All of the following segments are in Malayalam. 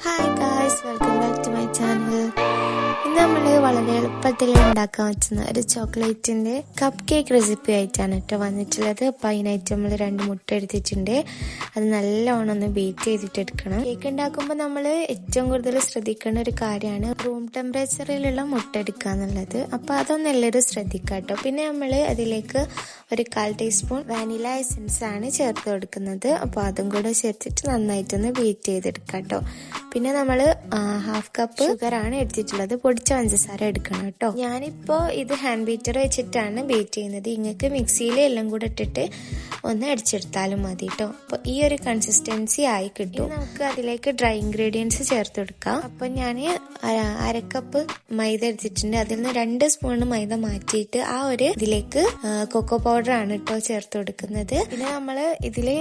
Hi guys, welcome back to my channel. ഇന്ന് നമ്മൾ വളരെ എളുപ്പത്തിൽ ഉണ്ടാക്കാൻ പറ്റുന്ന ഒരു ചോക്ലേറ്റിന്റെ കപ്പ് കേക്ക് റെസിപ്പി ആയിട്ടാണ് കേട്ടോ വന്നിട്ടുള്ളത്. അപ്പോൾ അതിനായിട്ട് നമ്മൾ 2 മുട്ട എടുത്തിട്ടുണ്ട്. അത് നല്ലോണം ഒന്ന് ബീറ്റ് ചെയ്തിട്ട് എടുക്കണം. കേക്ക് ഉണ്ടാക്കുമ്പോൾ നമ്മൾ ഏറ്റവും കൂടുതൽ ശ്രദ്ധിക്കേണ്ട ഒരു കാര്യമാണ് റൂം ടെമ്പറേച്ചറിലുള്ള മുട്ട എടുക്കുക എന്നുള്ളത്. അപ്പോൾ അതൊന്നും എല്ലാവരും ശ്രദ്ധിക്കുക കേട്ടോ. പിന്നെ നമ്മൾ അതിലേക്ക് ഒരു 1/4 ടീസ്പൂൺ വാനില എസൻസ് ആണ് ചേർത്ത് കൊടുക്കുന്നത്. അപ്പോൾ അതും കൂടെ ചേർത്തിട്ട് നന്നായിട്ടൊന്ന് ബീറ്റ് ചെയ്തെടുക്കാം കേട്ടോ. പിന്നെ നമ്മൾ 1/2 കപ്പ് ഷുഗർ ആണ് എടുത്തിട്ടുള്ളത്. പൊടിച്ച പഞ്ചസാര എടുക്കണം കേട്ടോ. ഞാനിപ്പോ ഇത് ഹാൻഡ് ബീറ്റർ വെച്ചിട്ടാണ് ബീറ്റ് ചെയ്യുന്നത്. നിങ്ങൾക്ക് മിക്സിയിൽ എല്ലാം കൂടെ ഇട്ടിട്ട് ഒന്ന് അടിച്ചെടുത്താലും മതി കേട്ടോ. അപ്പൊ ഈ ഒരു കൺസിസ്റ്റൻസി ആയി കിട്ടും. നമുക്ക് അതിലേക്ക് ഡ്രൈ ഇൻഗ്രീഡിയൻസ് ചേർത്ത് കൊടുക്കാം. അപ്പൊ ഞാൻ 1/2 കപ്പ് മൈദ എടുത്തിട്ടുണ്ട്. അതിൽ നിന്ന് 2 സ്പൂൺ മൈദ മാറ്റിയിട്ട് ആ ഒരു ഇതിലേക്ക് കൊക്കോ പൗഡർ ആണ് കേട്ടോ ചേർത്ത് കൊടുക്കുന്നത്. പിന്നെ നമ്മള് ഇതില്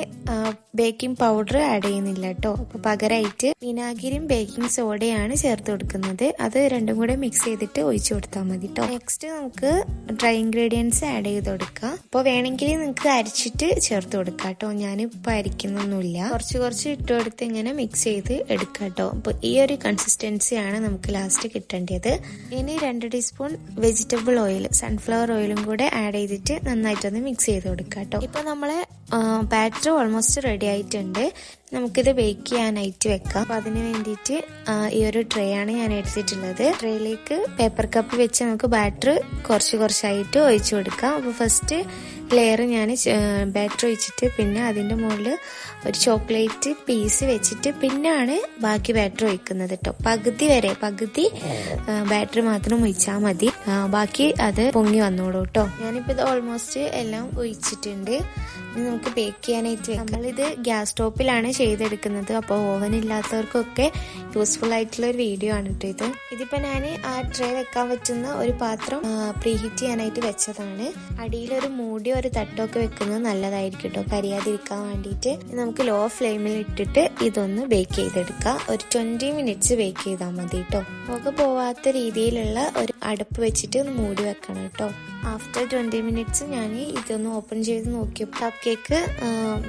ബേക്കിംഗ് പൗഡർ ആഡ് ചെയ്യുന്നില്ല കേട്ടോ. അപ്പൊ പകരമായിട്ട് വിനാഗിരിയും ബേക്കിംഗ് സോഡയാണ് ചേർത്ത് കൊടുക്കുന്നത്. അത് രണ്ടും കൂടെ മിക്സ് ചെയ്തിട്ട് ഒഴിച്ചു കൊടുത്താൽ മതി കേട്ടോ. നെക്സ്റ്റ് നമുക്ക് ഡ്രൈ ഇൻഗ്രീഡിയൻസ് ആഡ് ചെയ്ത് കൊടുക്കാം. അപ്പോൾ വേണമെങ്കിൽ നിങ്ങൾക്ക് അരിച്ചിട്ട് ചേർത്ത് കൊടുക്കാം കേട്ടോ. ഞാനിപ്പോൾ അരിക്കുന്നൊന്നുമില്ല. കുറച്ച് ഇട്ട് കൊടുത്ത് ഇങ്ങനെ മിക്സ് ചെയ്ത് എടുക്കാം കേട്ടോ. അപ്പോൾ ഈ ഒരു കൺസിസ്റ്റൻസിയാണ് നമുക്ക് ലാസ്റ്റ് കിട്ടേണ്ടത്. ഇനി 2 ടീസ്പൂൺ വെജിറ്റബിൾ ഓയിൽ, സൺഫ്ലവർ ഓയിലും കൂടെ ആഡ് ചെയ്തിട്ട് നന്നായിട്ടൊന്ന് മിക്സ് ചെയ്ത് കൊടുക്കാം കേട്ടോ. ഇപ്പൊ നമ്മളെ ബാറ്റർ ഓൾമോസ്റ്റ് റെഡി ആയിട്ടുണ്ട്. നമുക്കിത് ബേക്ക് ചെയ്യാനായിട്ട് വെക്കാം. അപ്പൊ അതിന് വേണ്ടിയിട്ട് ഈ ഒരു ട്രേ ആണ് ഞാൻ എടുത്തിട്ടുള്ളത്. ട്രേയിലേക്ക് പേപ്പർ കപ്പ് വെച്ച് നമുക്ക് ബാറ്റർ കുറച്ചായിട്ട് ഒഴിച്ചു കൊടുക്കാം. അപ്പൊ ഫസ്റ്റ് ലെയർ ഞാൻ ബാറ്റർ ഒഴിച്ചിട്ട് പിന്നെ അതിന്റെ മുകളിൽ ഒരു ചോക്ലേറ്റ് പീസ് വെച്ചിട്ട് പിന്നാണ് ബാക്കി ബാറ്റർ ഒഴിക്കുന്നത് കേട്ടോ. പകുതി ബാറ്റർ മാത്രം ഒഴിച്ചാൽ മതി. ബാക്കി അത് പൊങ്ങി വന്നോളൂ കേട്ടോ. ഞാനിപ്പോ ഇത് ഓൾമോസ്റ്റ് എല്ലാം ഒഴിച്ചിട്ടുണ്ട്. ഇനി നമുക്ക് ബേക്ക് ചെയ്യാനായിട്ട് വെക്കാം. നമ്മളിത് ഗ്യാസ് സ്റ്റോപ്പിലാണ് ചെയ്തെടുക്കുന്നത്. അപ്പോൾ ഓവൻ ഇല്ലാത്തവർക്കൊക്കെ യൂസ്ഫുൾ ആയിട്ടുള്ള ഒരു വീഡിയോ ആണ് കേട്ടോ ഇത്. ഇതിപ്പോ ഞാൻ ആ ട്രേ വെക്കാൻ പറ്റുന്ന ഒരു പാത്രം പ്രീഹീറ്റ് ചെയ്യാനായിട്ട് വെച്ചതാണ്. അടിയിലൊരു മൂടിയോ ഒരു തട്ടൊക്കെ വെക്കുന്നത് നല്ലതായിരിക്കും കേട്ടോ, കരിയാതിരിക്കാൻ വേണ്ടിയിട്ട്. നമുക്ക് ലോ ഫ്ലെയിമിൽ ഇട്ടിട്ട് ഇതൊന്ന് ബേക്ക് ചെയ്തെടുക്കാം. ഒരു 20 മിനിറ്റ്സ് ബേക്ക് ചെയ്താൽ മതി കേട്ടോ. പുക പോവാത്ത രീതിയിലുള്ള ഒരു അടപ്പ് വെച്ചിട്ട് ഒന്ന് മൂടി വെക്കണം കേട്ടോ. ആഫ്റ്റർ 20 മിനിറ്റ്സ് ഞാൻ ഇതൊന്ന് ഓപ്പൺ ചെയ്ത് നോക്കിയപ്പോൾ കപ്പ് കേക്ക്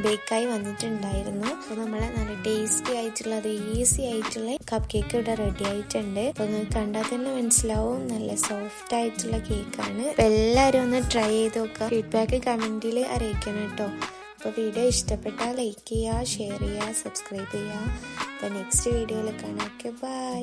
ബേക്കായി വന്നിട്ടുണ്ടായിരുന്നു. അപ്പോൾ നമ്മളെ നല്ല ടേസ്റ്റി ആയിട്ടുള്ള ഈസി ആയിട്ടുള്ള കപ്പ് കേക്ക് ഇവിടെ റെഡി ആയിട്ടുണ്ട്. അപ്പോൾ നിങ്ങൾക്ക് കണ്ടാൽ തന്നെ മനസ്സിലാവും നല്ല സോഫ്റ്റ് ആയിട്ടുള്ള കേക്കാണ്. അപ്പോൾ എല്ലാവരും ഒന്ന് ട്രൈ ചെയ്ത് നോക്കുക. ഫീഡ്ബാക്ക് കമന്റിൽ അറിയിക്കണം കേട്ടോ. അപ്പോൾ വീഡിയോ ഇഷ്ടപ്പെട്ടാൽ ലൈക്ക് ചെയ്യുക, ഷെയർ ചെയ്യുക, സബ്സ്ക്രൈബ് ചെയ്യുക. അപ്പോൾ നെക്സ്റ്റ് വീഡിയോയിൽ കാണാം. Okay, by.